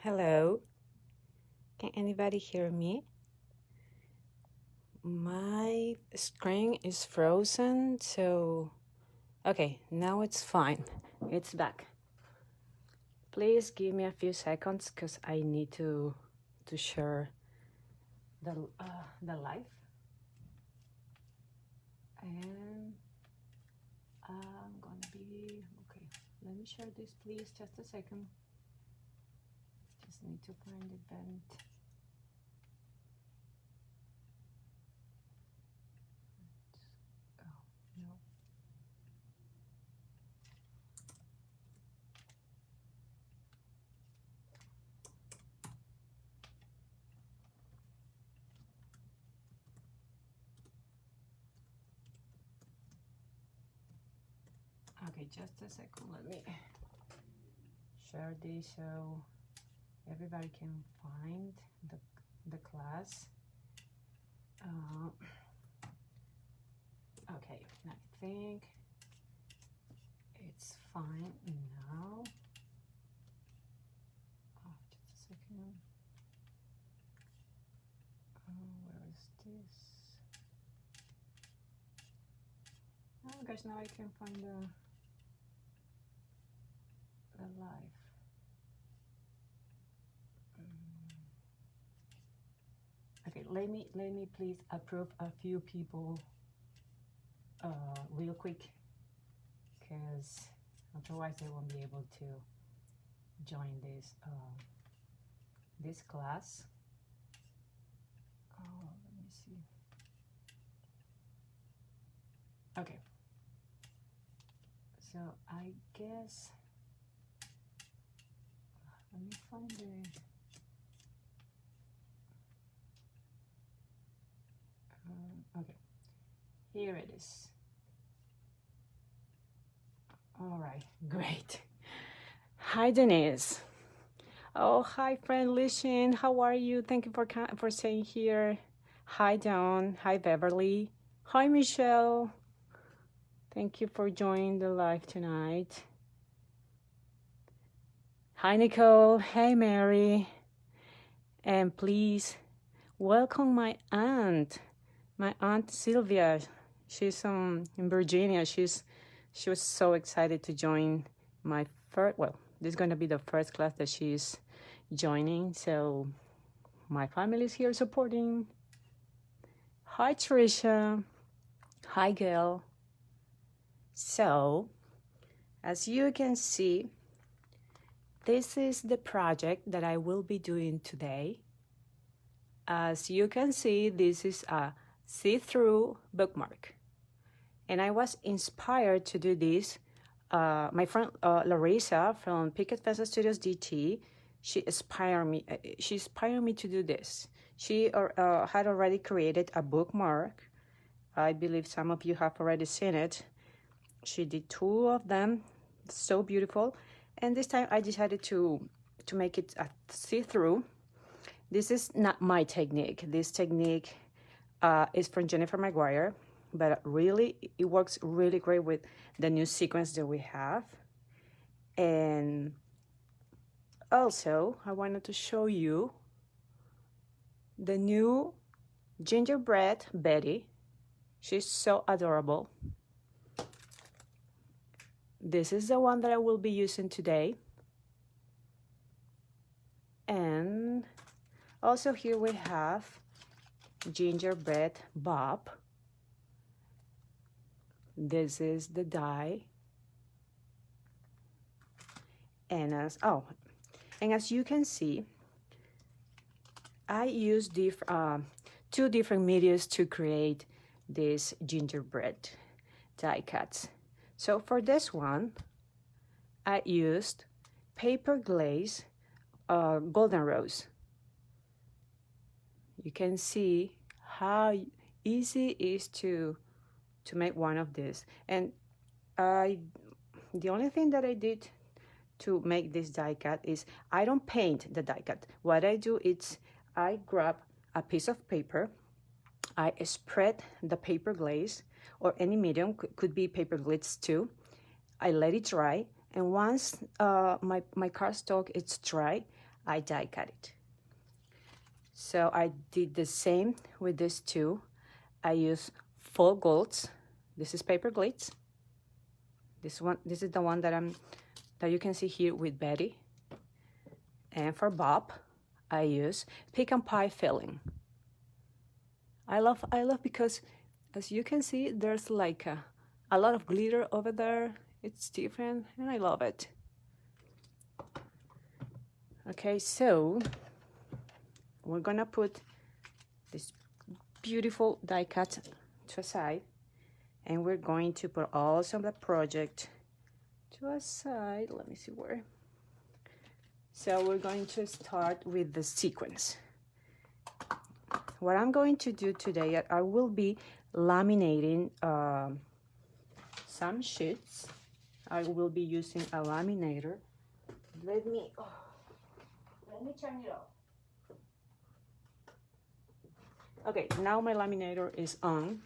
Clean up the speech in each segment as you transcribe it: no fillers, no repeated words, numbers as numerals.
Hello, can anybody hear me? My screen is frozen, so okay, now it's fine. It's back. Please give me a few seconds because I need to share the live. And I'm gonna be okay. Let me share this, please. Just a second. Just need to find the event. Oh no. Okay, just a second. Let me share this so everybody can find the class. Okay, I think it's fine now. Oh, just a second. Where is this? Oh gosh, now I can find the live. Okay, let me please approve a few people real quick, because otherwise I won't be able to join this class. Oh, let me see. Okay, so I guess let me find the okay, here it is. All right, great. Hi, Denise. Oh, hi, friend Lishin. How are you? Thank you for staying here. Hi, Dawn. Hi, Beverly. Hi, Michelle. Thank you for joining the live tonight. Hi, Nicole. Hey, Mary. And please welcome my aunt Sylvia. She's in Virginia. She was so excited to join my first. Well, this is going to be the first class that she's joining. So my family is here supporting. Hi, Tricia. Hi, Gail. So, as you can see, this is the project that I will be doing today. As you can see, this is a see-through bookmark. And I was inspired to do this. My friend Larissa from Picket Studios DT, she inspired me to do this. She had already created a bookmark. I believe some of you have already seen it. She did 2 of them, so beautiful. And this time I decided to make it a see-through. This is not my technique. This technique is from Jennifer Maguire, but really it works really great with the new sequence that we have. And also I wanted to show you the new Gingerbread Betty. She's so adorable. This is the one that I will be using today. And also here we have Gingerbread Bob. This is the die. And as you can see, I used 2 different medias to create this gingerbread die cuts. So for this one, I used paper glaze golden rose. You can see how easy it is to make one of these. And the only thing that I did to make this die cut is I don't paint the die cut. What I do is I grab a piece of paper, I spread the paper glaze, or any medium, could be paper glaze too. I let it dry, and once my cardstock is dry, I die cut it. So I did the same with this two. I use full golds. This is paper glitz. This is the one that you can see here with Betty. And for Bob, I use pecan pie filling. I love because, as you can see, there's like a lot of glitter over there. It's different, and I love it. Okay, so we're gonna put this beautiful die cut to a side, and we're going to put also the project to a side. Let me see where. So we're going to start with the sequins. What I'm going to do today, I will be laminating some sheets. I will be using a laminator. Let me turn it off. Okay, now my laminator is on.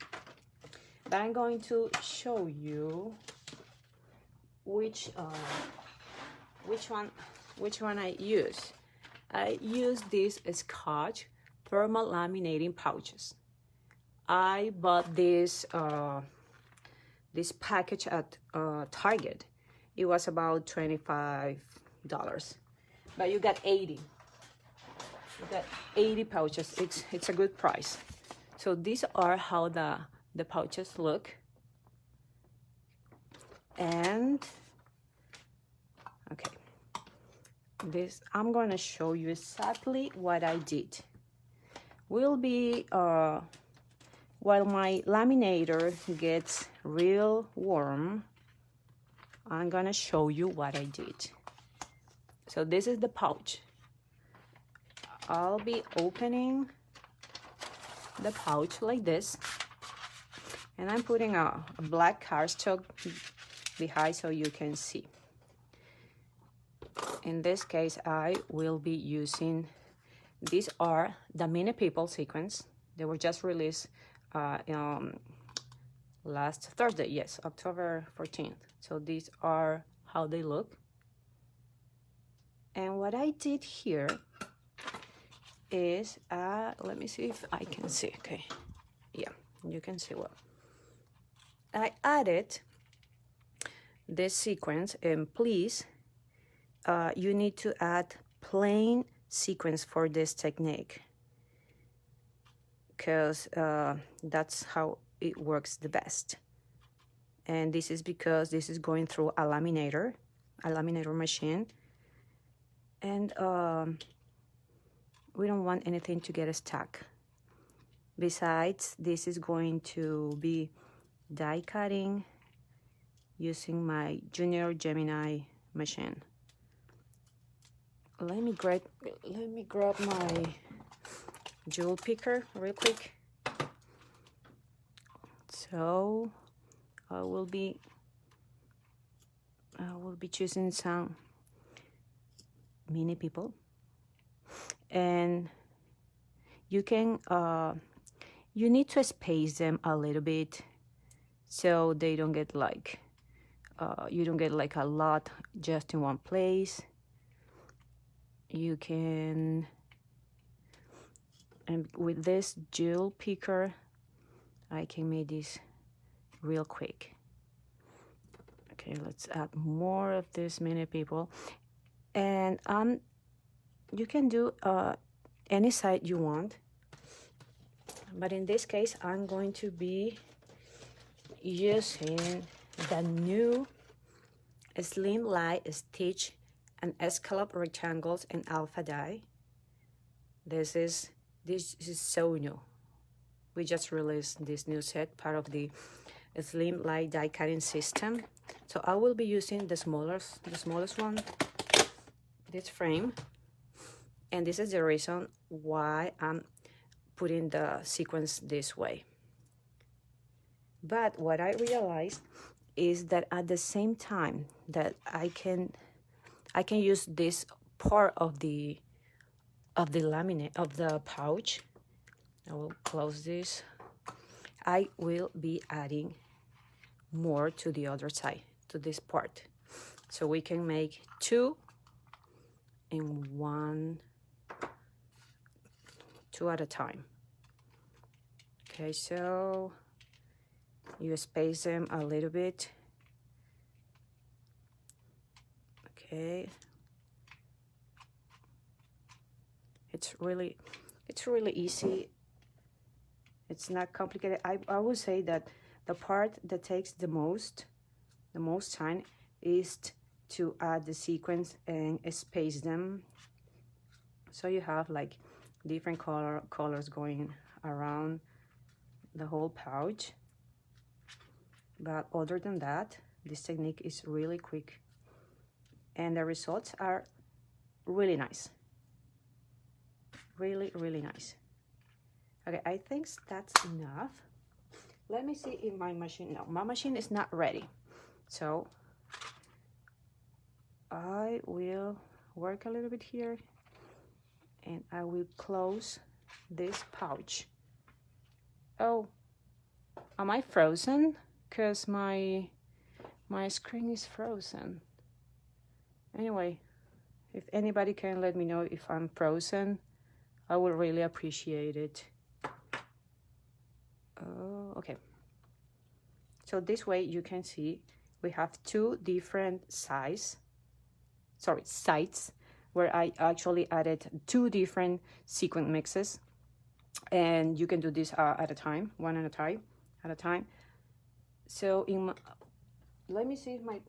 But I'm going to show you which one I use. I use these Scotch thermal laminating pouches. I bought this package at Target. It was about $25, but you got 80. You got 80 pouches. It's a good price. So these are how the pouches look. And okay, I'm gonna show you exactly what I did. Will be while my laminator gets real warm, I'm gonna show you what I did. So this is the pouch. I'll be opening the pouch like this, and I'm putting a black cardstock behind so you can see. In this case, I will be using, these are the Mini People sequins. They were just released last Thursday, yes, October 14th. So these are how they look. And what I did here is, let me see if I can see, okay. Yeah, you can see well. I added this sequence, and please, you need to add plain sequins for this technique, because that's how it works the best. And this is because this is going through a laminator machine, and we don't want anything to get stuck. Besides, this is going to be die cutting using my Junior Gemini machine. Let me grab my jewel picker real quick. So I will be choosing some Mini People, and you can you need to space them a little bit so they don't get like you don't get like a lot just in one place. You can, and with this jewel picker, I can make this real quick. Okay, let's add more of this Mini People, and you can do any side you want, but in this case, I'm going to be using the new Slim Light Stitch and Scalloped rectangles in alpha die. This is so new. We just released this new set, part of the Slim Light die cutting system. So I will be using the smallest one, this frame, and this is the reason why I'm putting the sequence this way. But what I realized is that at the same time that I can use this part of the laminate of the pouch. I will close this. I will be adding more to the other side, to this part, so we can make two in two at a time. Okay, so you space them a little bit. Okay. It's really easy. It's not complicated. I would say that the part that takes the most time is to add the sequins and space them, so you have like different colors going around the whole pouch. But other than that, this technique is really quick and the results are really nice. Really nice. Okay, I think that's enough. Let me see if my machine, no, my machine is not ready. So I will work a little bit here and I will close this pouch. Oh, am I frozen? Because my screen is frozen. Anyway, if anybody can let me know if I'm frozen, I would really appreciate it. Oh, okay. So this way you can see we have two different sides where I actually added two different sequin mixes, and you can do this at a time, one at a time. So let me see if my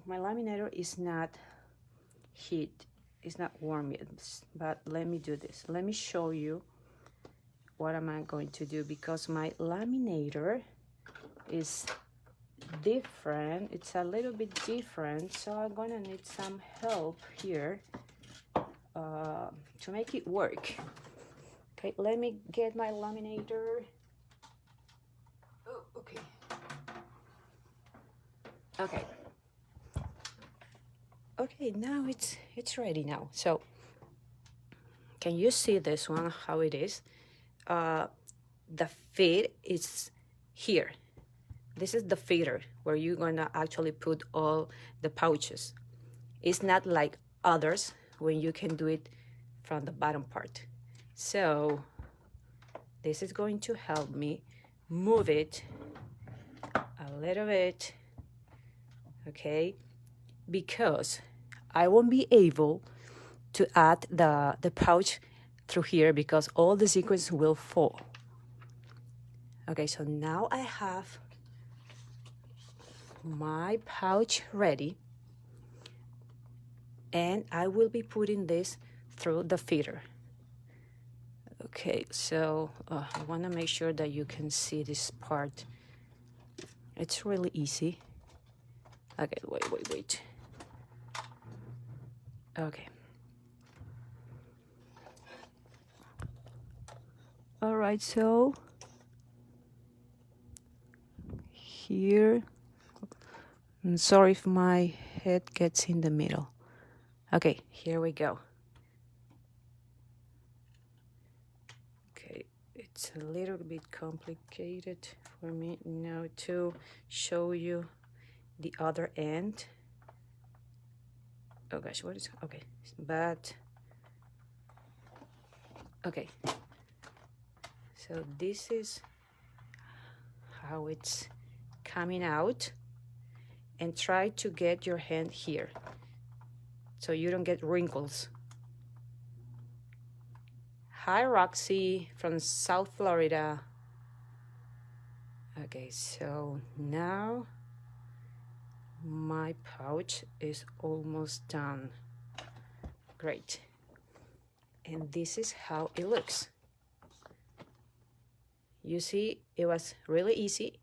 laminator is not heat. It's not warm yet, but let me do this. Let me show you what am I going to do, because my laminator is different. It's a little bit different, so I'm gonna need some help here to make it work. Okay, let me get my laminator. Oh, okay. Okay, now it's ready now. So can you see this one, how it is? The feed is here. This is the feeder where you're gonna actually put all the pouches. It's not like others when you can do it from the bottom part. So this is going to help me move it a little bit, okay? Because I won't be able to add the pouch through here because all the sequins will fall. Okay, so now I have my pouch ready, and I will be putting this through the feeder. Okay, so I want to make sure that you can see this part. It's really easy. Okay, wait. Okay. All right, so here, I'm sorry if my head gets in the middle. Okay, here we go. Okay, it's a little bit complicated for me now to show you the other end. Oh gosh, what is, okay, but, okay. So this is how it's coming out, and try to get your hand here so you don't get wrinkles. Hi, Roxy from South Florida. Okay, so now my pouch is almost done. Great. And this is how it looks. You see, it was really easy.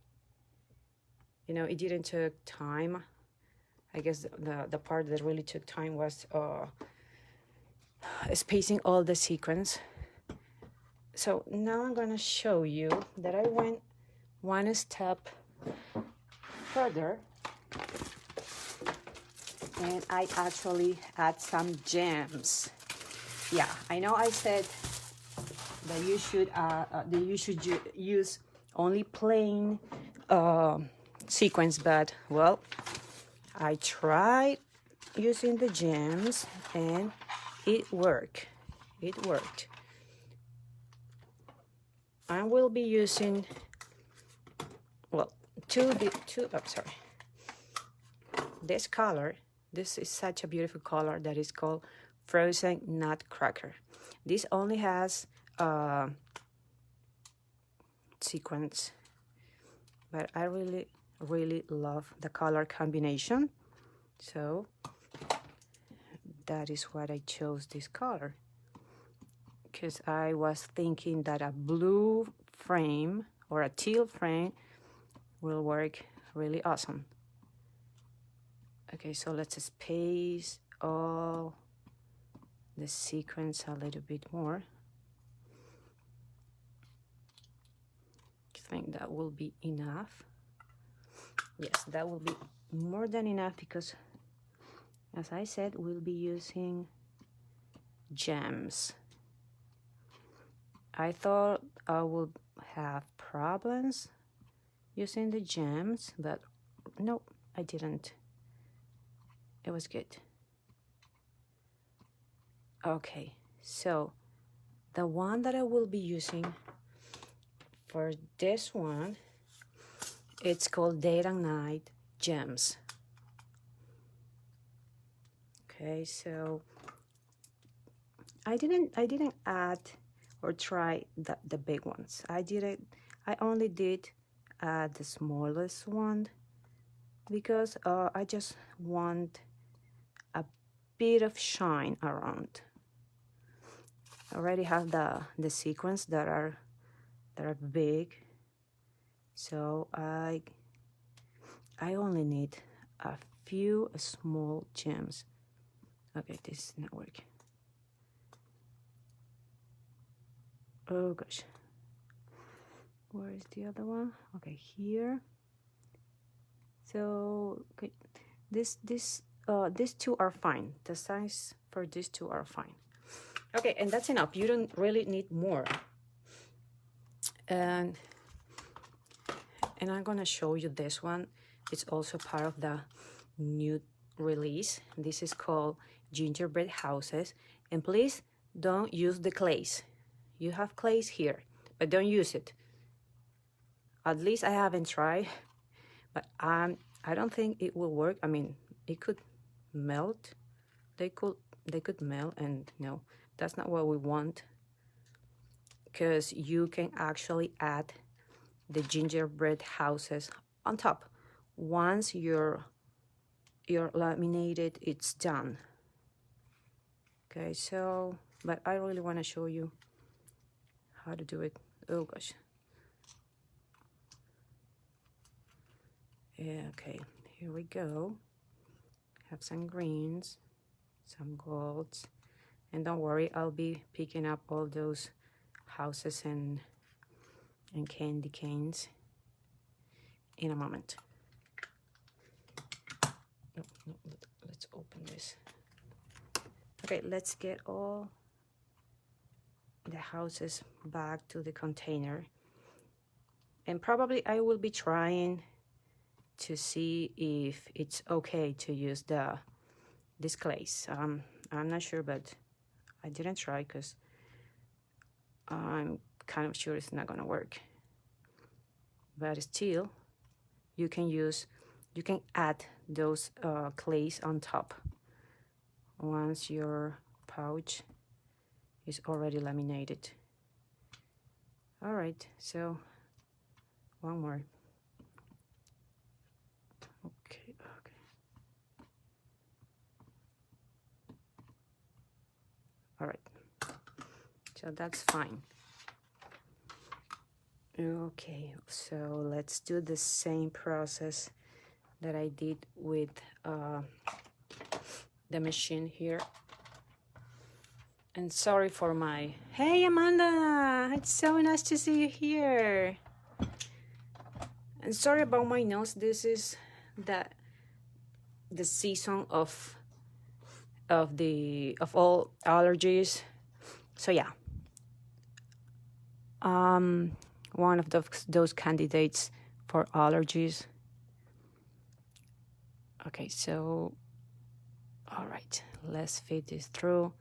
You know, it didn't take time. I guess the part that really took time was spacing all the sequins. So now I'm gonna show you that I went one step further, and I actually add some gems. Yeah, I know I said that you should use only plain sequins, but well, I tried using the gems and it worked. I will be using, well, this color. This is such a beautiful color that is called Frozen Nutcracker. This only has sequins, but I really love the color combination, so that is what I chose this color, because I was thinking that a blue frame or a teal frame will work really awesome. Okay, so let's space all the sequins a little bit more. I think that will be enough. Yes, that will be more than enough, because as I said, we'll be using gems. I thought I would have problems using the gems, but nope, I didn't. It was good. Okay, so the one that I will be using for this one, it's called Day and Night Gems. Okay, so I didn't add or try the big ones. I only did the smallest one, because I just want a bit of shine around. I already have the sequins that are big, so I only need a few small gems. Okay, this is not working. Oh gosh, where is the other one? Okay, here. So okay, these two are fine. The size for these two are fine. Okay, and that's enough. You don't really need more. And I'm gonna show you this one. It's also part of the new release. This is called Gingerbread Houses. And please don't use the clays. You have clays here, but don't use it. At least I haven't tried, but I don't think it will work. I mean, it could melt. They could melt, and no, that's not what we want, because you can actually add the gingerbread houses on top once your laminated it's done. Okay, so but I really want to show you how to do it. Oh gosh. Yeah, okay, here we go. Have some greens, some golds, and don't worry, I'll be picking up all those houses and candy canes in a moment. No, let's open this. Okay, let's get all the houses back to the container, and probably I will be trying to see if it's okay to use this glaze. I'm not sure, but I didn't try because I'm kind of sure it's not gonna work. But still, you can add those clays on top once your pouch is already laminated. All right, so one more. Okay. All right, so that's fine. Okay, so let's do the same process that I did with the machine here. And sorry for my... Hey, Amanda! It's so nice to see you here. And sorry about my nose. This is the season of all allergies. So yeah. One of those candidates for allergies. Okay, so all right, let's feed this through.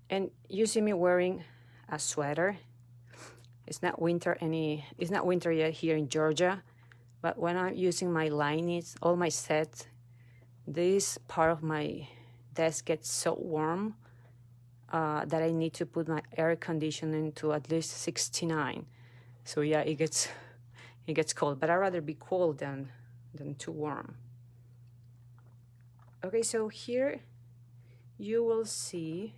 And you see me wearing a sweater. It's not winter yet here in Georgia, but when I'm using my linings, all my sets, this part of my desk gets so warm that I need to put my air conditioning to at least 69. So yeah, it gets cold, but I'd rather be cold than too warm. Okay, so here you will see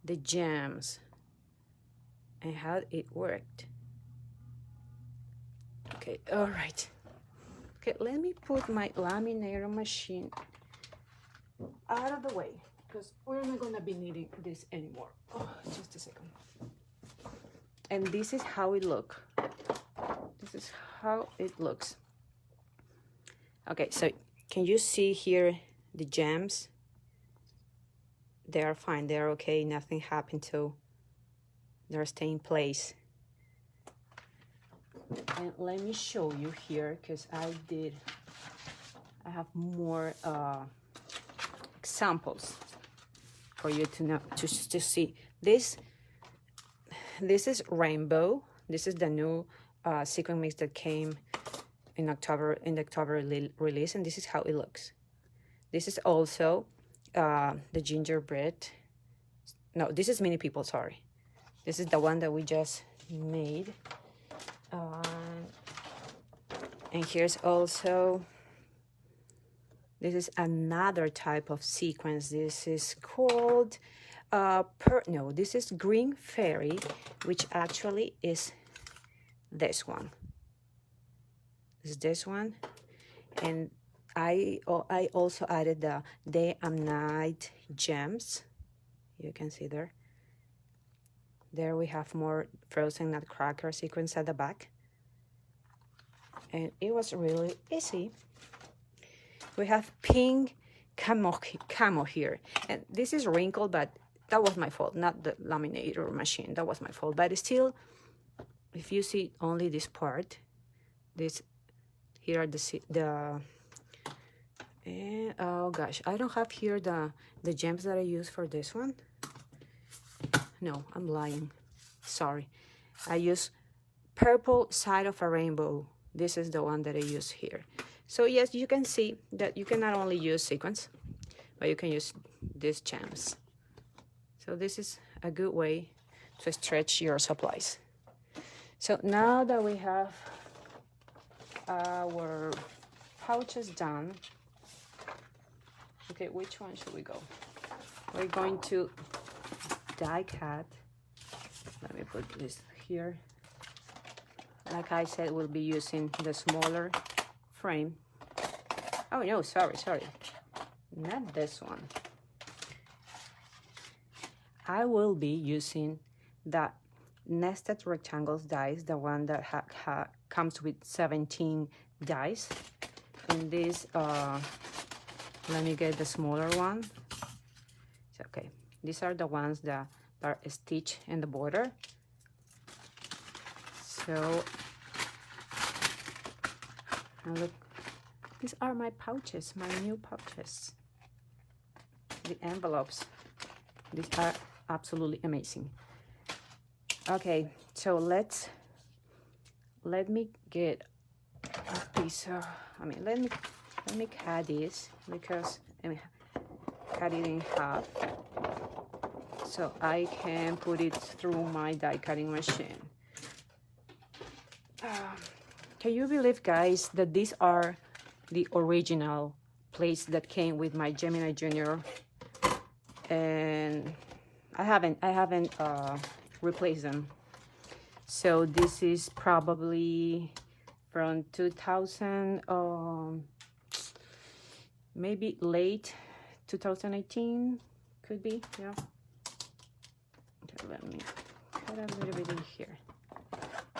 the gems and how it worked. Okay, all right. Okay, let me put my laminator machine out of the way because we're not gonna be needing this anymore. Oh, just a second. And this is how it looks. Okay, so can you see here the gems? They are fine, they're okay, nothing happened to, they're staying in place. And let me show you here, because I have more examples for you to know, to see. This is Rainbow. This is the new sequin mix that came in the October release, and this is how it looks. This is also the gingerbread. No, this is Mini People, sorry. This is the one that we just made. And here's also, this is another type of sequence. This is called, this is Green Fairy, which actually is this one. This one. And I also added the day and night gems. You can see there. There we have more frozen Nutcracker sequins at the back. And it was really easy. We have pink camo here. And this is wrinkled, but that was my fault, not the laminator machine. That was my fault. But still, if you see only this part, here are oh gosh, I don't have here the gems that I use for this one. No, I'm lying. Sorry. I use purple side of a rainbow. This is the one that I use here. So yes, you can see that you can not only use sequins, but you can use these gems. So this is a good way to stretch your supplies. So now that we have our pouches done, okay, which one should we go? We're going to die cut. Let me put this here. Like I said, we'll be using the smaller frame. Oh no, sorry, not this one. I will be using the nested rectangles dies, the one that comes with 17 dies. In this, let me get the smaller one. Okay, these are the ones that are stitched in the border. So, and look, these are my pouches, my new pouches. The envelopes, these are absolutely amazing. Okay, so let me get a piece of, let me cut this, because let me cut it in half so I can put it through my die cutting machine. Can you believe, guys, that these are the original plates that came with my Gemini Junior, and I haven't replaced them. So this is probably from 2000, maybe late 2018, could be, yeah. Okay, let me cut a little bit in here.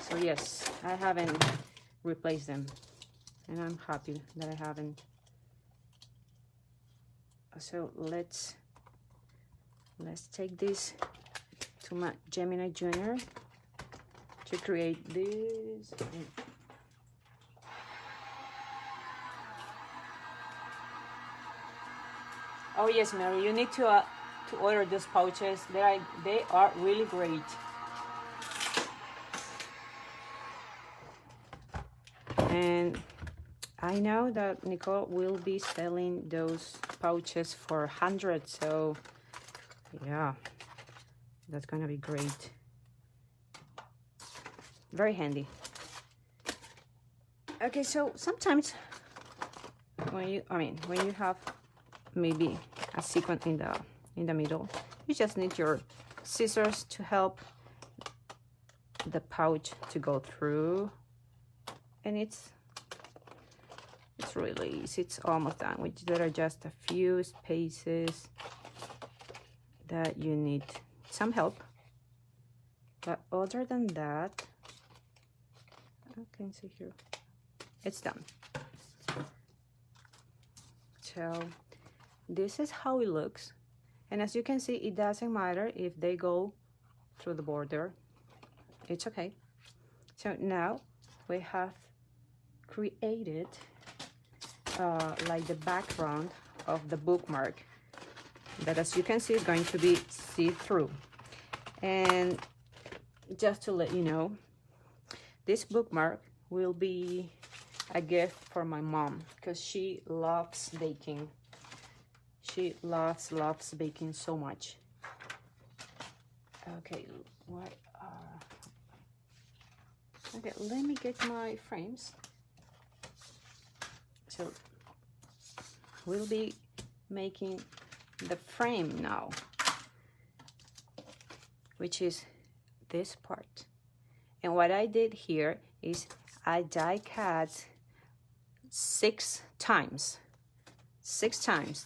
So yes, I haven't replaced them, and I'm happy that I haven't. So let's take this to my Gemini Junior to create this. Oh yes, Mary, you need to order those pouches. They are really great. And I know that Nicole will be selling those pouches for 100, so yeah, that's gonna be great. Very handy. Okay, so sometimes when you have maybe a sequin in the middle, you just need your scissors to help the pouch to go through, and it's really easy. It's almost done. There are just a few spaces that you need some help, but other than that, I can see here, it's done. So this is how it looks, and as you can see, it doesn't matter if they go through the border, it's okay. So now we have created like the background of the bookmark that, as you can see, is going to be see-through. And just to let you know, this bookmark will be a gift for my mom because she loves baking. She loves baking so much. Okay, okay, let me get my frames. So we'll be making the frame now, which is this part. And what I did here is I die cut 6 times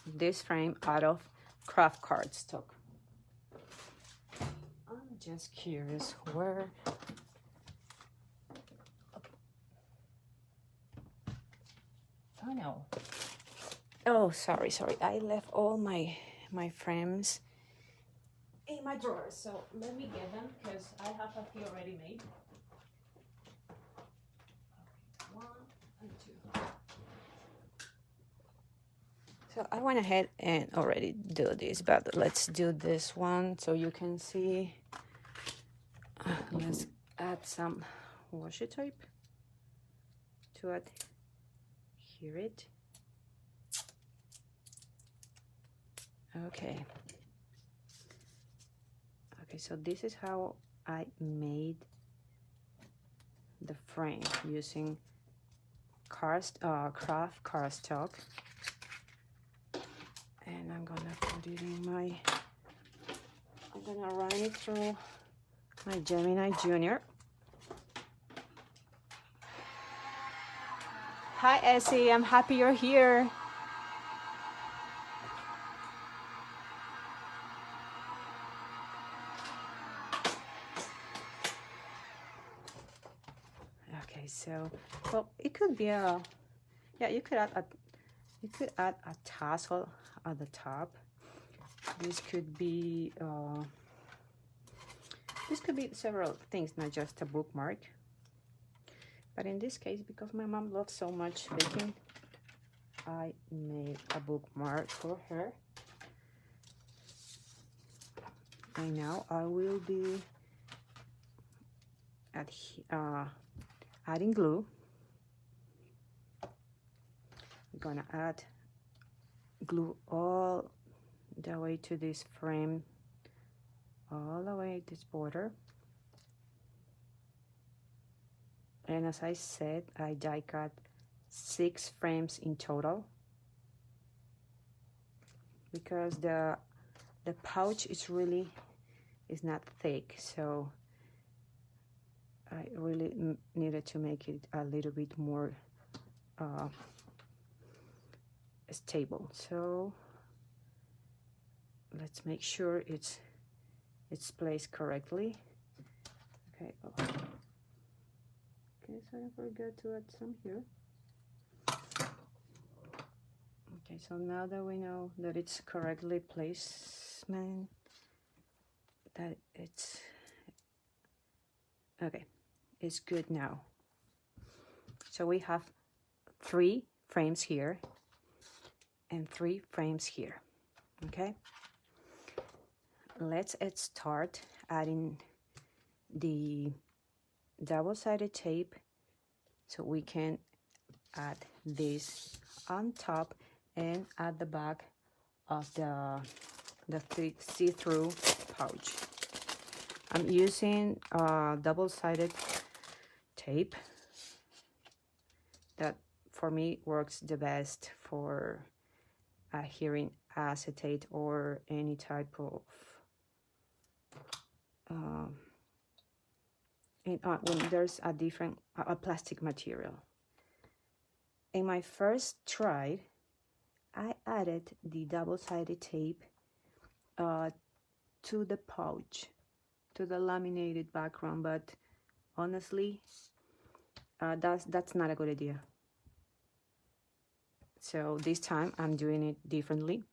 this frame out of craft cardstock. I'm just curious where. Oh no. Oh, sorry. I left all my frames in my drawer. So let me get them because I have a few already made. Okay, 1 and 2. So I went ahead and already do this, but let's do this one so you can see. Let's add some washi tape to adhere it. Okay, so this is how I made the frame using craft cardstock, and I'm gonna put it in I'm gonna run it through my Gemini Junior. Hi Essie, I'm happy you're here. Okay, so well, it could be you could add a tassel at the top. This could be several things, not just a bookmark. But in this case, because my mom loves so much baking, I made a bookmark for her. And now I will be adding glue. I'm gonna add glue all the way to this frame, all the way this border. And as I said, I die cut 6 frames in total because the pouch is not thick, so I really needed to make it a little bit more stable. So let's make sure it's placed correctly. Okay. Okay, so I forgot to add some here. Okay, so now that we know that it's correctly placement, that it's okay, it's good now. So we have 3 frames here and 3 frames here. Okay, let's start adding the double-sided tape so we can add this on top and at the back of the see-through pouch. I'm using double-sided tape that for me works the best for hearing acetate or any type of when there's a different plastic material. In my first try, I added the double-sided tape to the pouch, to the laminated background, but honestly, that's not a good idea. So this time I'm doing it differently,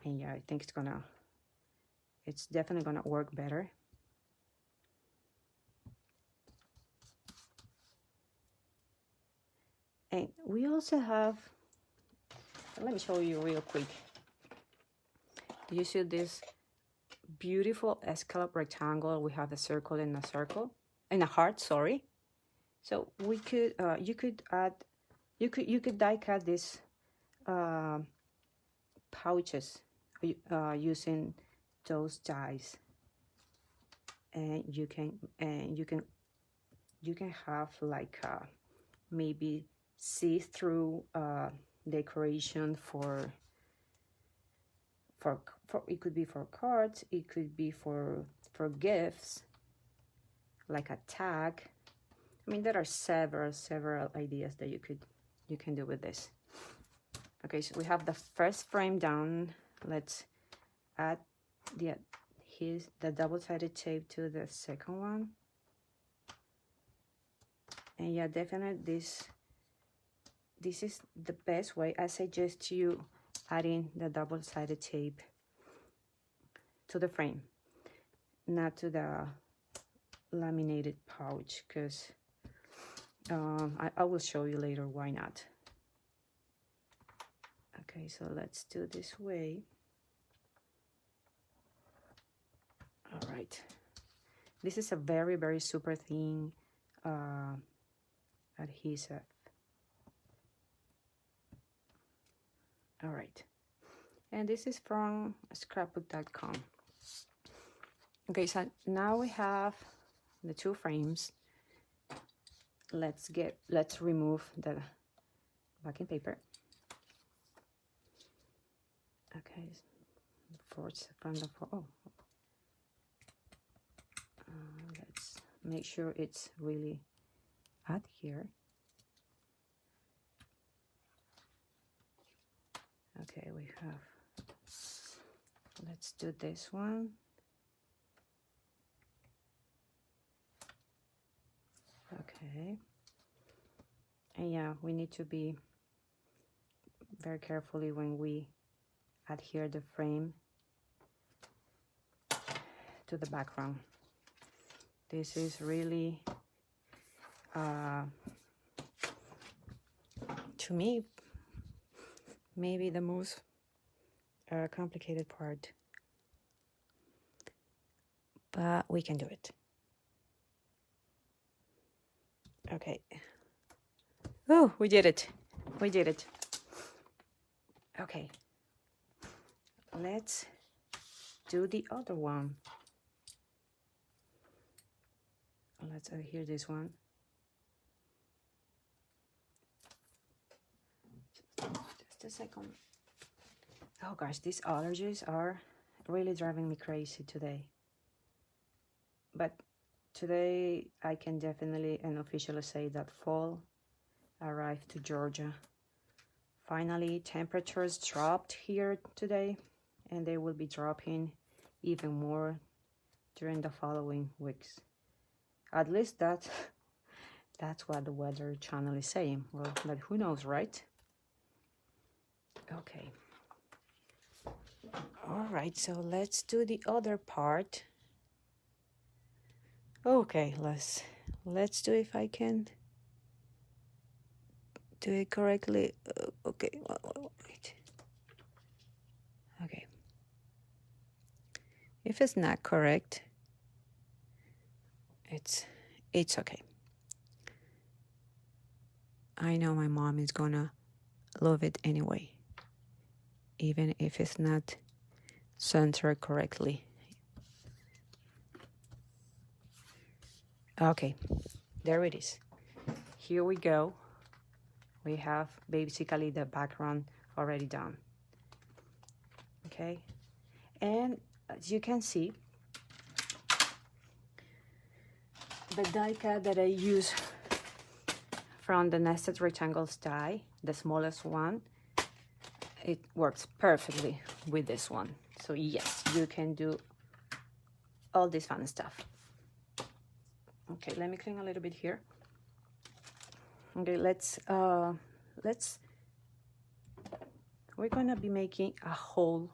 and yeah, I think it's definitely gonna work better. And we also have, let me show you real quick. Do you see this beautiful scallop rectangle? We have a circle and a circle and a heart, sorry. So we could you could die cut these pouches using those dies, and you can have like maybe see-through decoration for it could be for cards, it could be for gifts, like a tag. I mean, there are several ideas that you can do with this. Okay, so we have the first frame down. Let's add the double-sided tape to the second one. And yeah, definitely this is the best way. I suggest you adding the double-sided tape to the frame, not to the laminated pouch, because I will show you later why not. Okay, so let's do this way. All right, this is a very super thin adhesive. All right, and this is from scrapbook.com. Okay, so now we have the two frames. Let's remove the backing paper. Okay, let's make sure it's really out here. Okay, we have, let's do this one. Okay, and yeah, we need to be very carefully when we adhere the frame to the background. This is really to me maybe the most complicated part, but we can do it. Okay. Oh, we did it. Okay, let's do the other one. Let's adhere this one. Just a second. Oh gosh, these allergies are really driving me crazy today. But today I can definitely and officially say that fall arrived to Georgia. Finally, temperatures dropped here today, and they will be dropping even more during the following weeks. At least that's what the Weather Channel is saying. Well, but who knows, right? Okay. All right, so let's do the other part. Okay, let's do if I can do it correctly. Okay, wait. Okay. If it's not correct, it's okay. I know my mom is gonna love it anyway, even if it's not centered correctly. Okay, there it is. Here we go. We have basically the background already done. Okay, and as you can see, the die cut that I use from the nested rectangles die, the smallest one, it works perfectly with this one. So yes, you can do all this fun stuff. Okay, let me clean a little bit here. Okay, we're gonna be making a hole.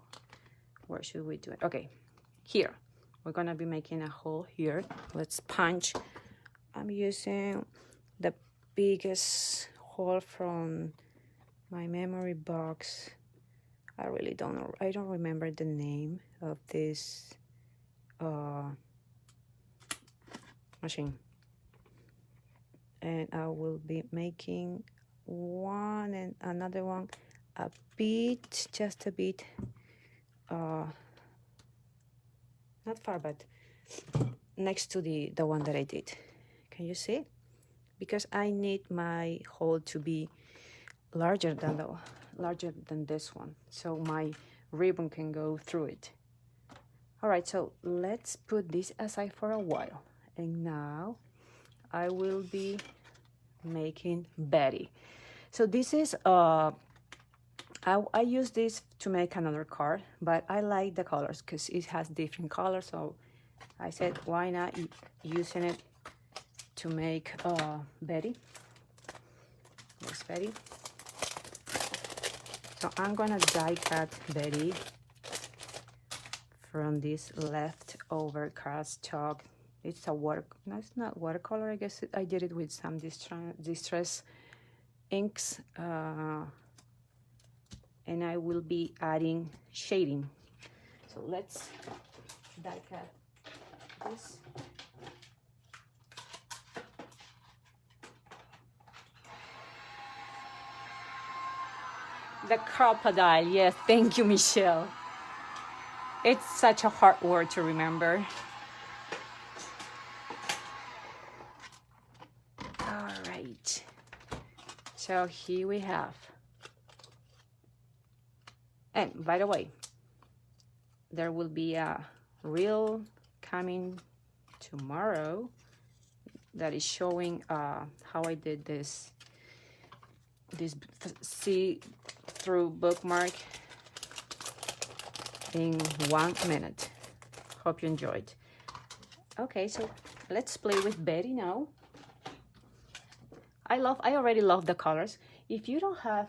Where should we do it? Okay, here. We're gonna be making a hole here. Let's punch. I'm using the biggest hole from my memory box. I really don't know. I don't remember the name of this machine. And I will be making one and another one a bit, just a bit, not far, but next to the one that I did. Can you see? Because I need my hole to be larger than this one, so my ribbon can go through it. All right, so let's put this aside for a while, and now I will be making Betty. So this is I use this to make another card, but I like the colors because it has different colors, so I said why not using it to make Betty. There's Betty. So I'm gonna die cut Betty from this leftover cardstock. It's a no, it's not watercolor. I guess I did it with some distress inks, and I will be adding shading. So let's die cut this. The crocodile, yes, thank you, Michelle. It's such a hard word to remember. All right, so here we have, and by the way, there will be a reel coming tomorrow that is showing how I did this see-through bookmark in 1 minute. Hope you enjoyed. Okay, so let's play with Betty now. I already love the colors. If you don't have,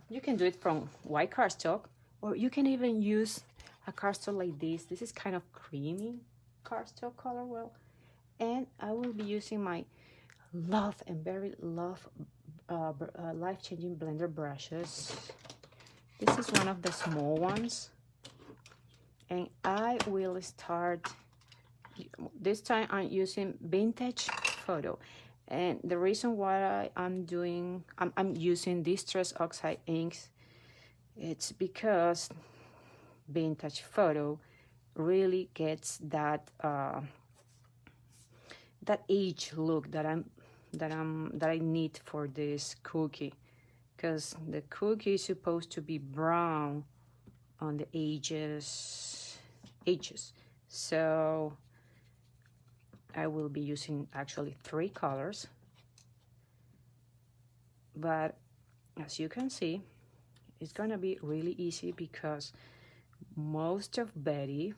you can do it from white cardstock, or you can even use a cardstock like this. This is kind of creamy cardstock color. Well, and I will be using my very life-changing blender brushes. This is one of the small ones, and I will start this time. I'm using Vintage Photo, and the reason why I'm using Distress Oxide inks, it's because Vintage Photo really gets that that age look that I need for this cookie, because the cookie is supposed to be brown on the edges. So I will be using actually 3 colors, but as you can see, it's gonna be really easy because most of Betty's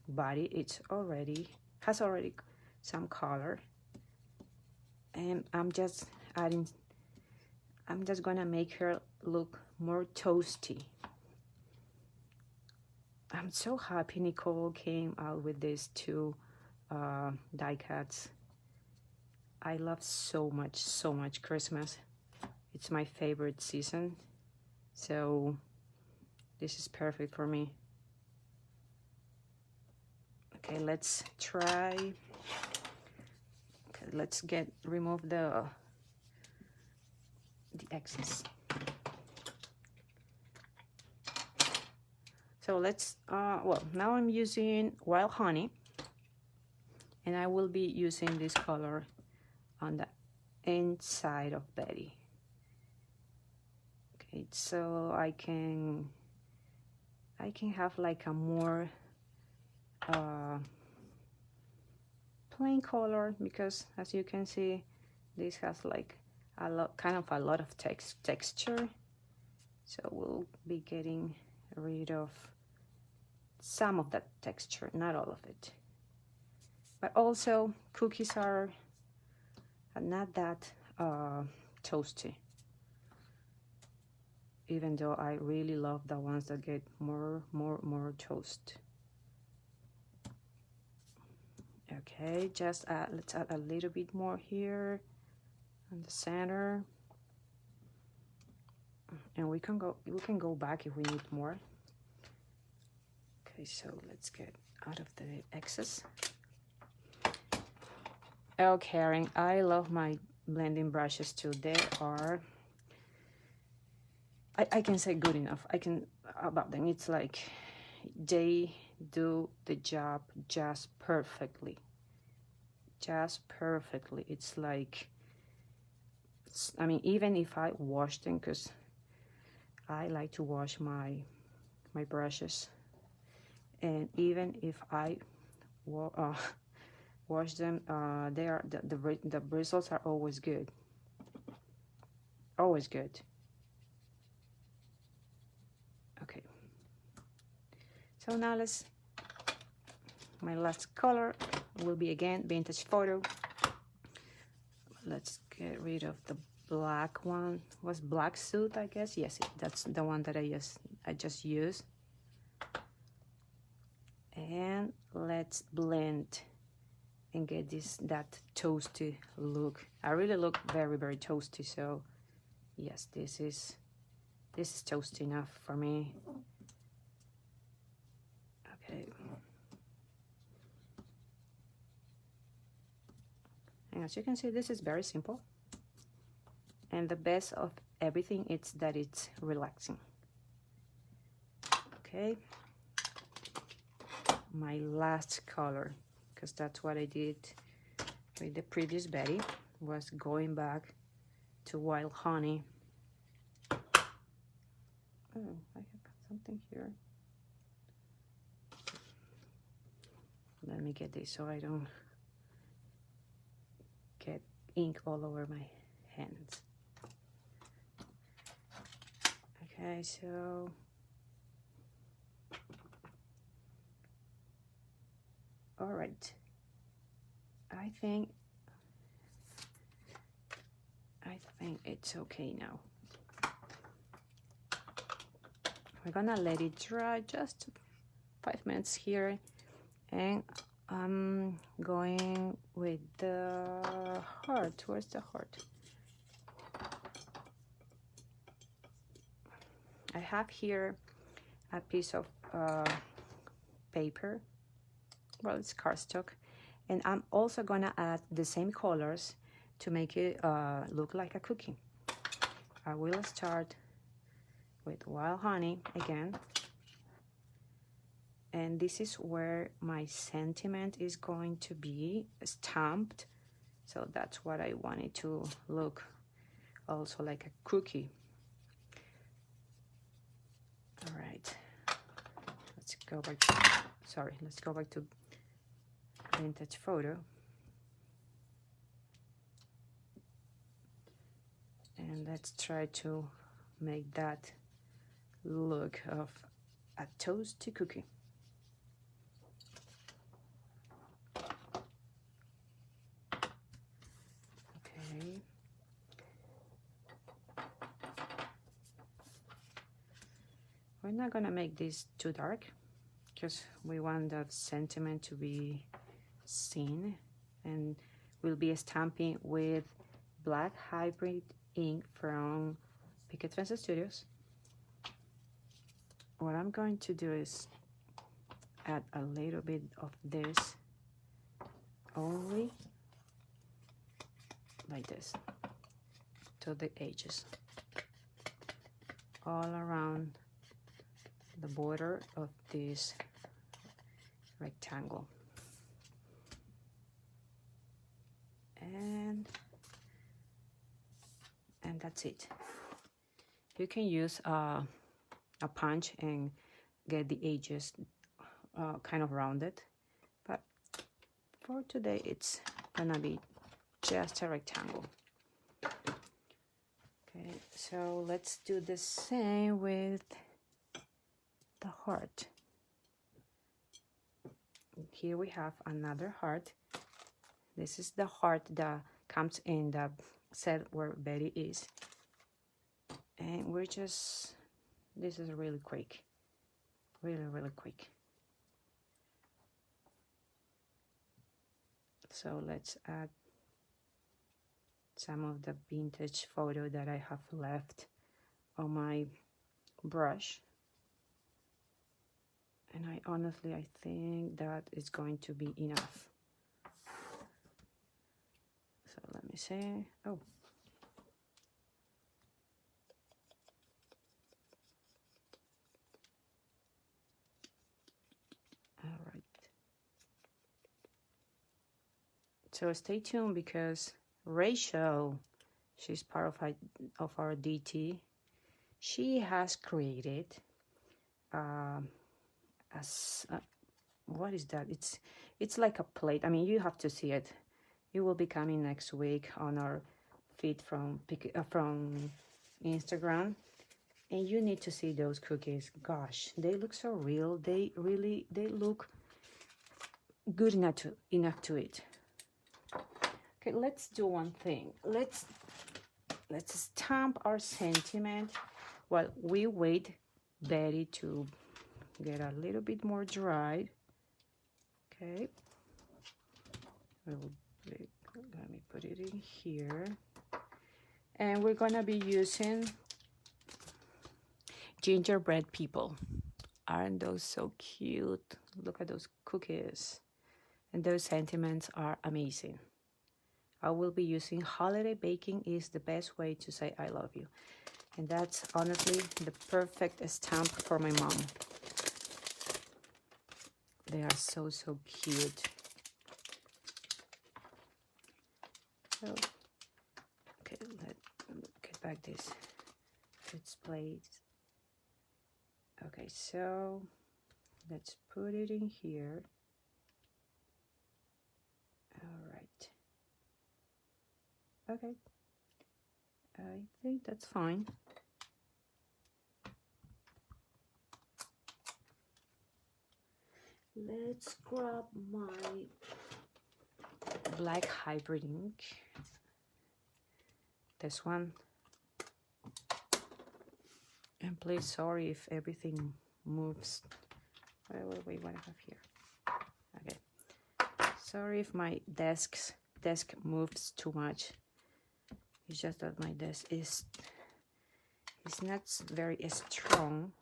body has already some color, and I'm just gonna make her look more toasty. I'm so happy Nicole came out with these 2 die cuts. I love so much Christmas. It's my favorite season. So This is perfect for me. Okay, let's try. Okay, let's remove the excess. So let's, well, now I'm using wild honey, and I will be using this color on the inside of Betty. Okay, so I can have like a more plain color, because as you can see, this has like a lot of texture. So we'll be getting rid of some of that texture, not all of it. But also, cookies are not that toasty, even though I really love the ones that get more toast. Okay, just let's add a little bit more here in the center, and we can go back if we need more. Okay, so let's get out of the excess. Oh, Karen, I love my blending brushes too. They are, I can say good enough. I can about them. It's like they do the job just perfectly. Just perfectly. It's like, I mean, even if I wash them, because I like to wash my brushes, and even if I wash them, they are the results are always good. Always good. Okay. So now my last color will be again Vintage Photo. Let's get rid of the black one. Was Black Suit, I guess? Yes, that's the one that I just used. And let's blend and get that toasty look. I really look very toasty, so yes, this is toasty enough for me. Okay. And as you can see, this is very simple. And the best of everything is that it's relaxing. Okay. My last color, because that's what I did with the previous Betty, was going back to wild honey. Oh, I have something here. Let me get this so I don't get ink all over my hands. Okay, so all right. I think it's okay now. We're gonna let it dry just 5 minutes here, and I'm going with the heart. Where's the heart? I have here a piece of paper. Well, it's cardstock, and I'm also gonna add the same colors to make it look like a cookie. I will start with wild honey again, and this is where my sentiment is going to be stamped, so that's what I want it to look also like a cookie. All right, let's go back to Vintage Photo, and let's try to make that look of a toasty cookie. Okay. We're not gonna make this too dark, because we want that sentiment to be seen, and we'll be stamping with black hybrid ink from Picket Studios. what I'm going to do is add a little bit of this only like this to the edges, all around the border of this rectangle. And that's it. You can use a punch and get the edges kind of rounded, but for today it's gonna be just a rectangle. Okay, so let's do the same with the heart. Here we have another heart. This is the heart that comes in the set where Betty is. And we're just, this is really quick. Really quick. So let's add some of the vintage photo that I have left on my brush. And I think that is going to be enough. So let me see. Oh. All right. So stay tuned because Rachel, she's part of our DT. She has created what is that? It's like a plate. I mean, you have to see it. It will be coming next week on our feed from Instagram, and you need to see those cookies. Gosh, they look so real. They look good enough to eat. Okay, let's do one thing. Let's stamp our sentiment while we wait Betty to get a little bit more dried. Okay, let me put it in here, and we're gonna be using gingerbread people. Aren't those so cute? Look at those cookies, and those sentiments are amazing. I will be using holiday baking is the best way to say I love you, and that's honestly the perfect stamp for my mom. They are so cute. So, okay, let's get back this its place. Okay, so let's put it in here. All right. Okay, I think that's fine. Let's grab my black hybrid ink. This one. And please, sorry if everything moves. Wait, what I have here? Okay. Sorry if my desk moves too much. It's just that my desk is not very strong.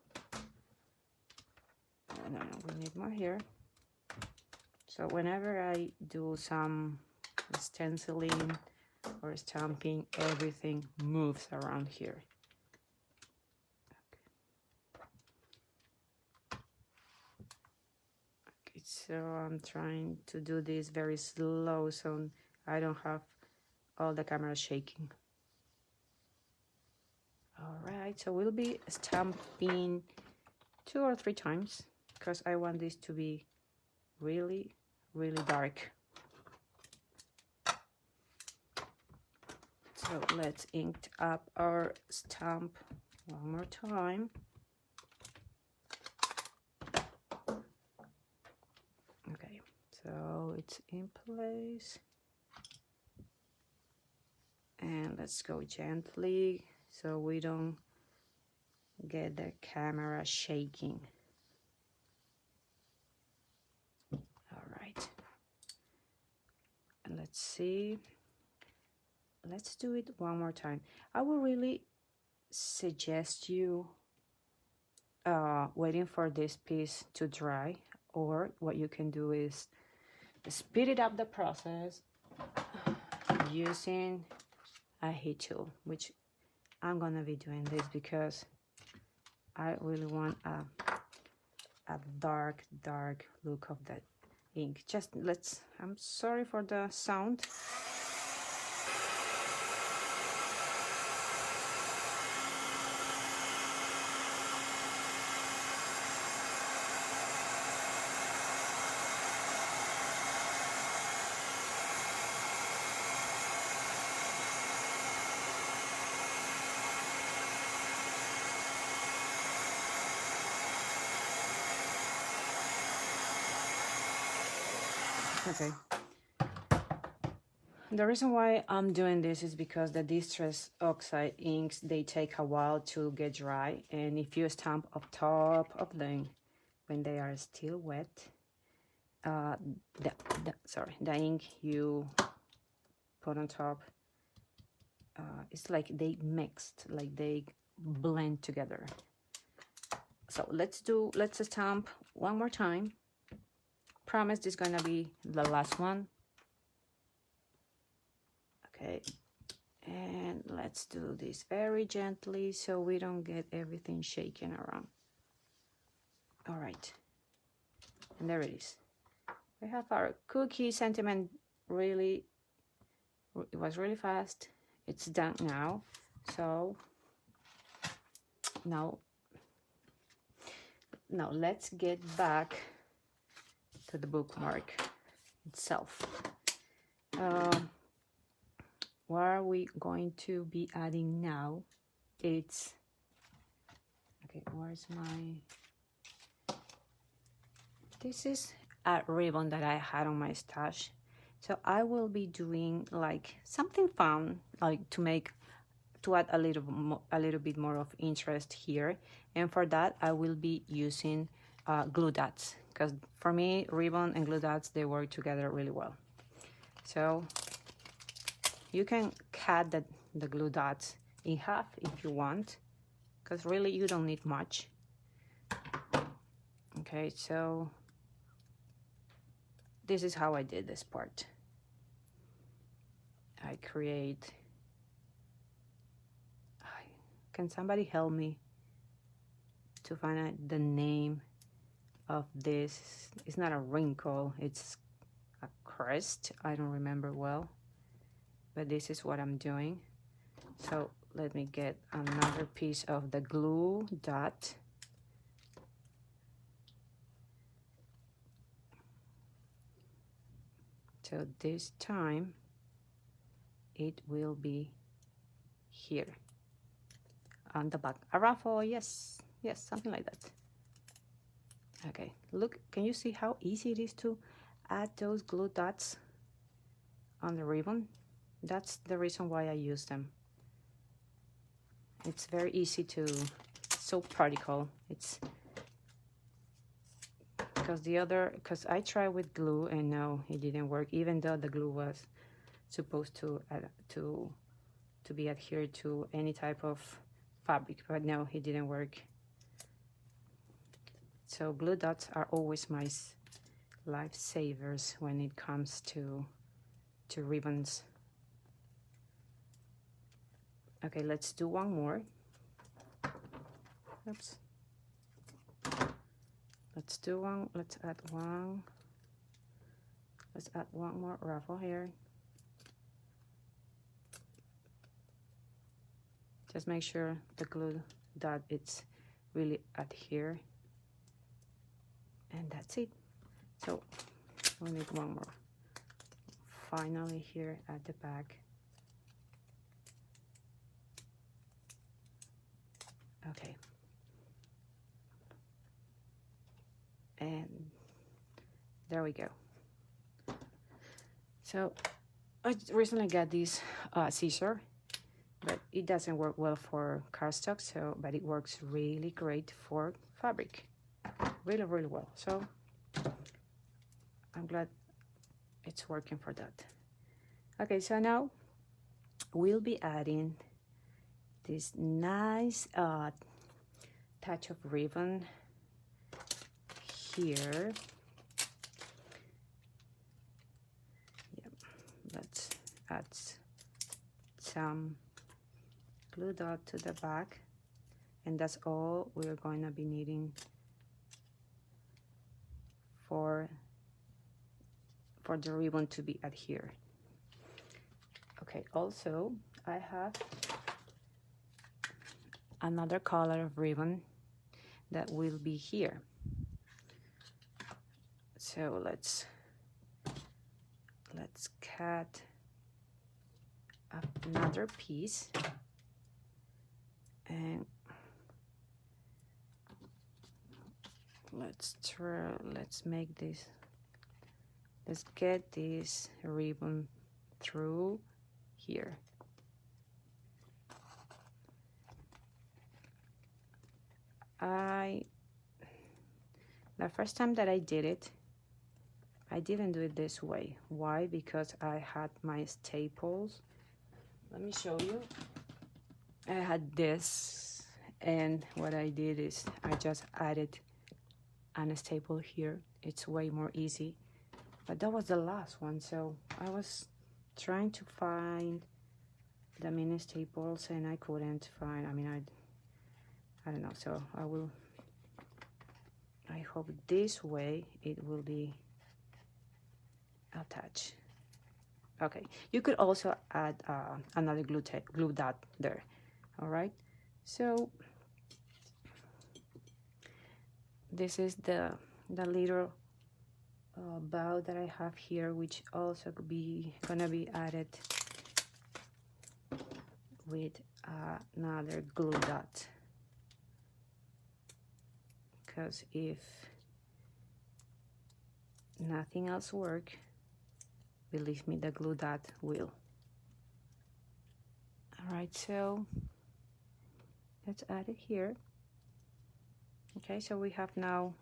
No, we need more here. So whenever I do some stenciling or stamping, everything moves around here. Okay, so I'm trying to do this very slow so I don't have all the camera shaking. All right, so we'll be stamping 2 or 3 times because I want this to be really dark. So let's ink up our stamp one more time. Okay, so it's in place. And let's go gently so we don't get the camera shaking. All right. And let's see. Let's do it one more time. I will really suggest you waiting for this piece to dry, or what you can do is speed it up the process using a heat tool, which I'm gonna be doing this because I really want a dark look of that ink. Just I'm sorry for the sound. Okay. The reason why I'm doing this is because the distress oxide inks, they take a while to get dry, and if you stamp up top of them when they are still wet, the ink you put on top, it's like they mixed, like they blend together. So let's stamp one more time. Promise this is gonna be the last one. Okay, and let's do this very gently so we don't get everything shaking around. All right, and there it is. We have our cookie sentiment. Really, it was really fast. It's done now. So now let's get back to the bookmark itself. What are we going to be adding now? It's okay. Where's my? This is a ribbon that I had on my stash, so I will be doing like something fun, like to add a little bit more of interest here. And for that, I will be using glue dots, because for me, ribbon and glue dots, they work together really well. So you can cut the glue dots in half if you want, because really you don't need much. Okay, so this is how I did this part. I create, can somebody help me to find out the name of this? It's not a wrinkle, it's a crest. I don't remember well, but this is what I'm doing. So let me get another piece of the glue dot. So this time it will be here on the back. A ruffle, yes, something like that. Okay, look, can you see how easy it is to add those glue dots on the ribbon? That's the reason why I use them. It's very easy to, so practical. It's because I tried with glue and no, it didn't work, even though the glue was supposed to be adhered to any type of fabric, but no, it didn't work. So glue dots are always my lifesavers when it comes to ribbons. Okay, let's do one more. Oops. Let's do one. Let's add one. Let's add one more ruffle here. Just make sure the glue dot it's really adhere. And that's it. So we need one more. Finally here at the back. Okay. And there we go. So I recently got this scissor, but it doesn't work well for cardstock, but it works really great for fabric. Really well. So I'm glad it's working for that. Okay, so now we'll be adding this nice touch of ribbon here. Yep. Let's add some glue dot to the back, and that's all we're going to be needing for the ribbon to be adhered. Okay, also I have another color of ribbon that will be here. So let's cut another piece, and let's make this, let's get this ribbon through here. The first time that I did it, I didn't do it this way. Why? Because I had my staples. Let me show you. I had this, and what I did is I just added a staple here. It's way more easy. But that was the last one, so I was trying to find the mini staples and I couldn't find. I mean, I don't know. So I hope this way it will be attached. Okay, you could also add another glue dot there. All right, so this is the little bow that I have here, which also could be gonna be added with another glue dot, because if nothing else works, believe me, the glue dot will. All right, so let's add it here. Okay, so we have now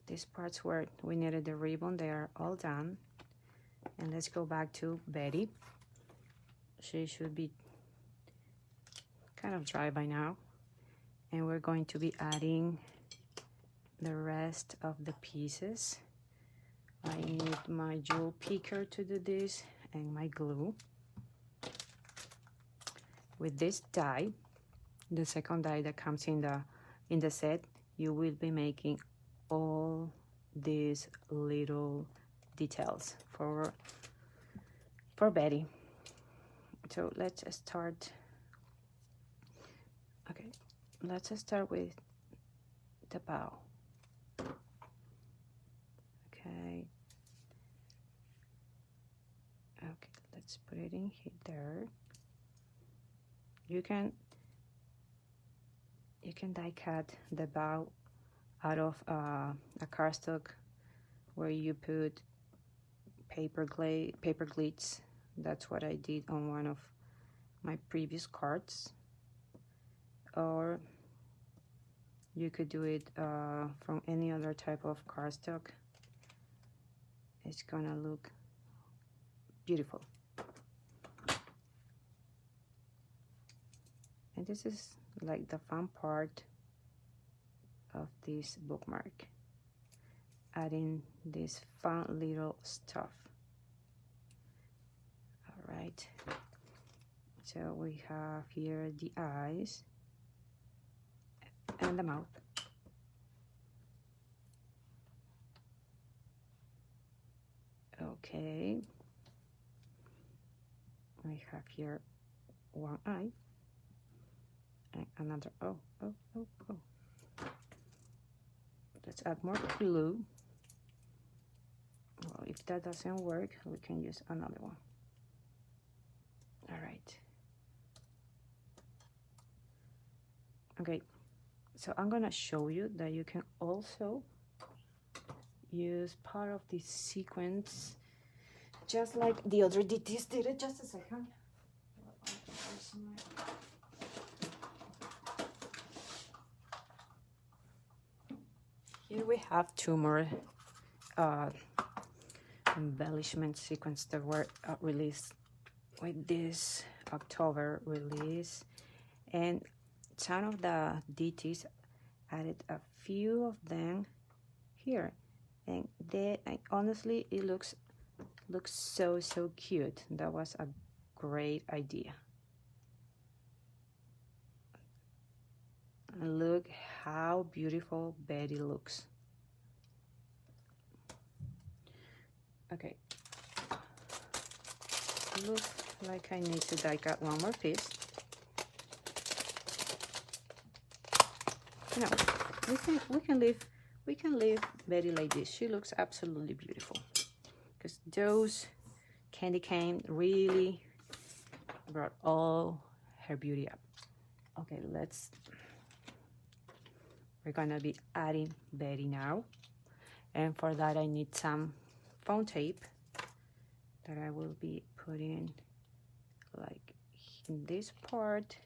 these parts where we needed the ribbon. They are all done. And let's go back to Betty. She should be kind of dry by now. And we're going to be adding the rest of the pieces. I need my jewel picker to do this and my glue. With this die, the second die that comes in the set, you will be making all these little details for Betty. So let's start. Okay, let's start with the bow. Okay, let's put it in here there. You can die cut the bow out of a cardstock where you put paper glitz. That's what I did on one of my previous cards. Or you could do it from any other type of cardstock. It's gonna look beautiful. And this is like the fun part of this bookmark, adding this fun little stuff. All right, so we have here the eyes and the mouth. Okay, we have here one eye and another. Oh. Let's add more glue. Well, if that doesn't work, we can use another one. All right. Okay, so I'm gonna show you that you can also use part of the sequins, just like the other DTs did it. Just a second. Here we have two more embellishment sequins that were released with this October release, and some of the DTs added a few of them here, and honestly it looks so cute. That was a great idea. And look how beautiful Betty looks. Okay, looks like I need to die cut one more piece. No, we can leave Betty like this. She looks absolutely beautiful because those candy cane really brought all her beauty up. Okay, we're gonna be adding Betty now, and for that I need some foam tape that I will be putting like in this part.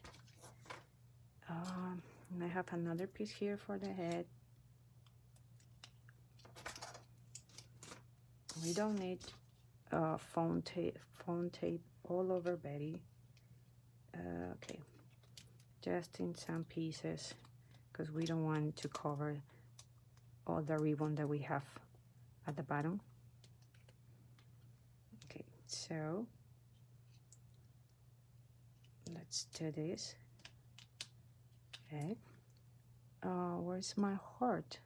And I have another piece here for the head. We don't need foam tape all over Betty. Okay, just in some pieces, because we don't want to cover all the ribbon that we have at the bottom. Okay, so let's do this. Okay, where's my heart?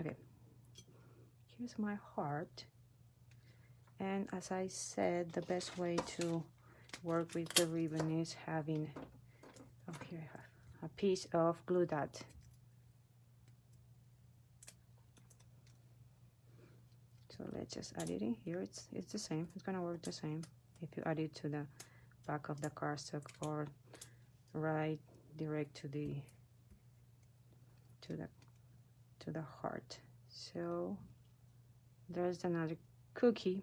Okay, here's my heart. And as I said, the best way to work with the ribbon is having, oh, here I have a piece of glue dot. So let's just add it in here. It's the same. It's gonna work the same if you add it to the back of the cardstock or right direct to the heart. So there's another cookie.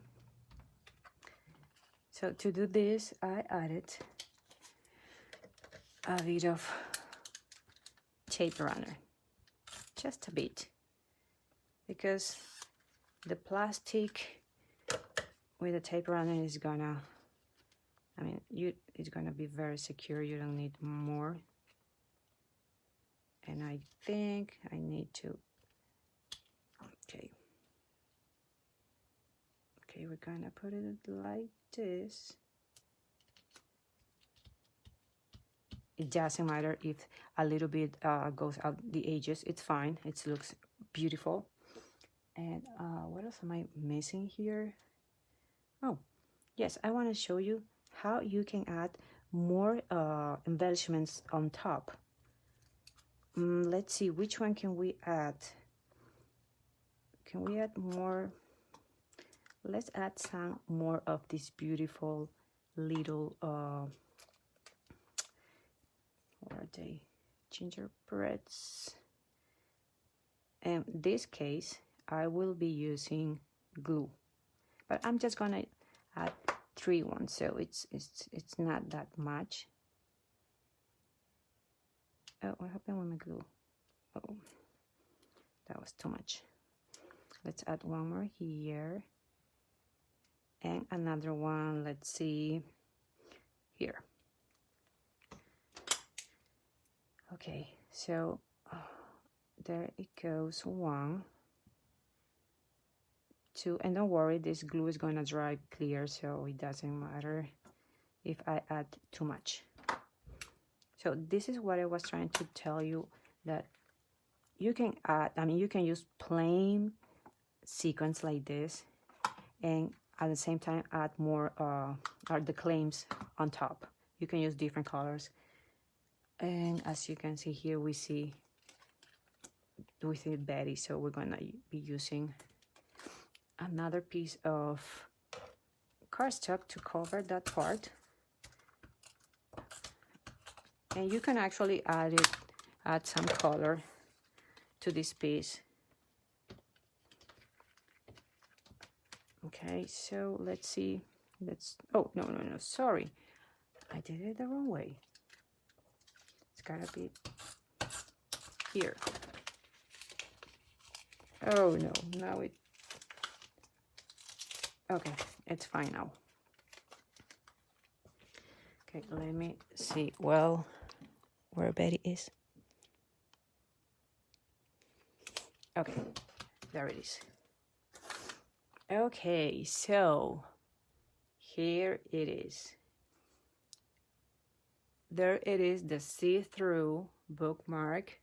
So to do this, I added a bit of tape runner, just a bit, because the plastic with the tape runner is gonna, it's gonna be very secure. You don't need more. And I think I need to, okay, we're gonna put it like this. It doesn't matter if a little bit goes out the edges. It's fine. It looks beautiful. And what else am I missing here? Oh, yes, I want to show you how you can add more embellishments on top. Let's see, which one can we add? Can we add more? Let's add some more of these beautiful little, what are they? Gingerbreads. In this case, I will be using glue, but I'm just gonna add 3 ones, so it's not that much. Oh, what happened with my glue? Oh, that was too much. Let's add one more here. And another one, let's see, here. Okay, so there it goes, 1, 2, and don't worry, this glue is gonna dry clear, so it doesn't matter if I add too much. So this is what I was trying to tell you, that you can add, you can use plain sequins like this, and at the same time add more the claims on top. You can use different colors. And as you can see here, we see Betty, so we're gonna be using another piece of cardstock to cover that part. And you can actually add some color to this piece. Okay, so let's see. Oh, no, sorry. I did it the wrong way. It's gotta be here. Oh, no, now it... Okay, it's fine now. Okay, let me see, well, where Betty is. Okay, there it is. Okay, so here it is. There it is, the see-through bookmark.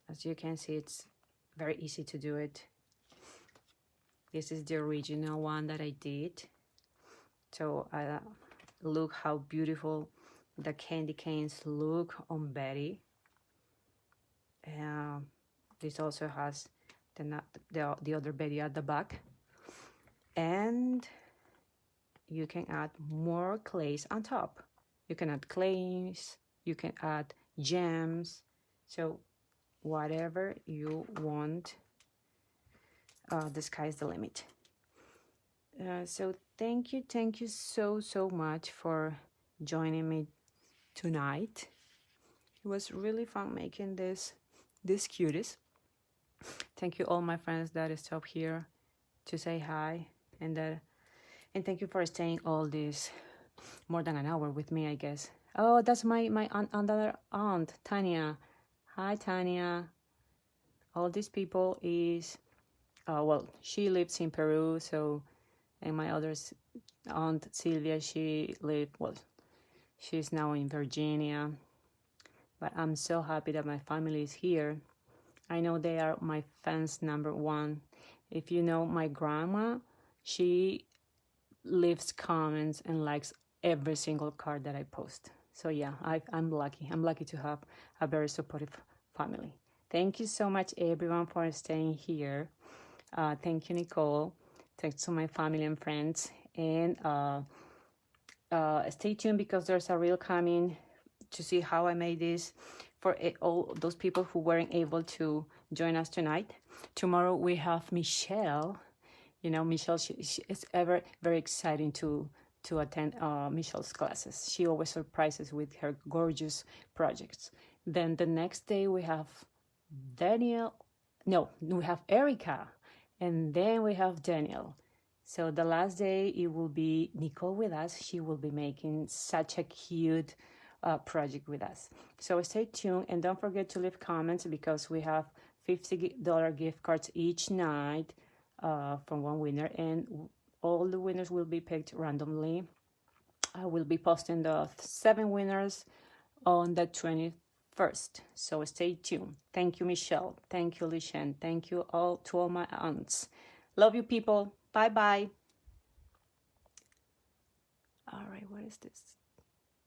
As you can see, it's very easy to do it. This is the original one that I did. So look how beautiful the candy canes look on Betty. This also has the other Betty at the back. And you can add more clays on top. You can add clays, you can add gems. So whatever you want, the sky's the limit. So thank you so much for joining me tonight. It was really fun making this cuties. Thank you all my friends that stopped here to say hi, and thank you for staying all this more than an hour with me, I guess. Oh, that's my other aunt, Tanya. Hi, Tanya. All these people is, well, she lives in Peru, so, and my other aunt, Sylvia, she's now in Virginia. But I'm so happy that my family is here. I know they are my fans #1. If you know my grandma, she leaves comments and likes every single card that I post. So yeah, I'm lucky. I'm lucky to have a very supportive family. Thank you so much, everyone, for staying here. Thank you, Nicole. Thanks to my family and friends. And stay tuned, because there's a reel coming to see how I made this for all those people who weren't able to join us tonight. Tomorrow we have Michelle. You know, Michelle, it's very exciting to attend Michelle's classes. She always surprises with her gorgeous projects. Then the next day we have we have Erica, and then we have Daniel. So the last day it will be Nicole with us. She will be making such a cute project with us. So stay tuned, and don't forget to leave comments, because we have $50 gift cards each night from one winner, and all the winners will be picked randomly. I will be posting the 7 winners on the 21st. So stay tuned. Thank you, Michelle. Thank you, Lishan. Thank you all to all my aunts. Love you, people. Bye-bye. All right, what is this?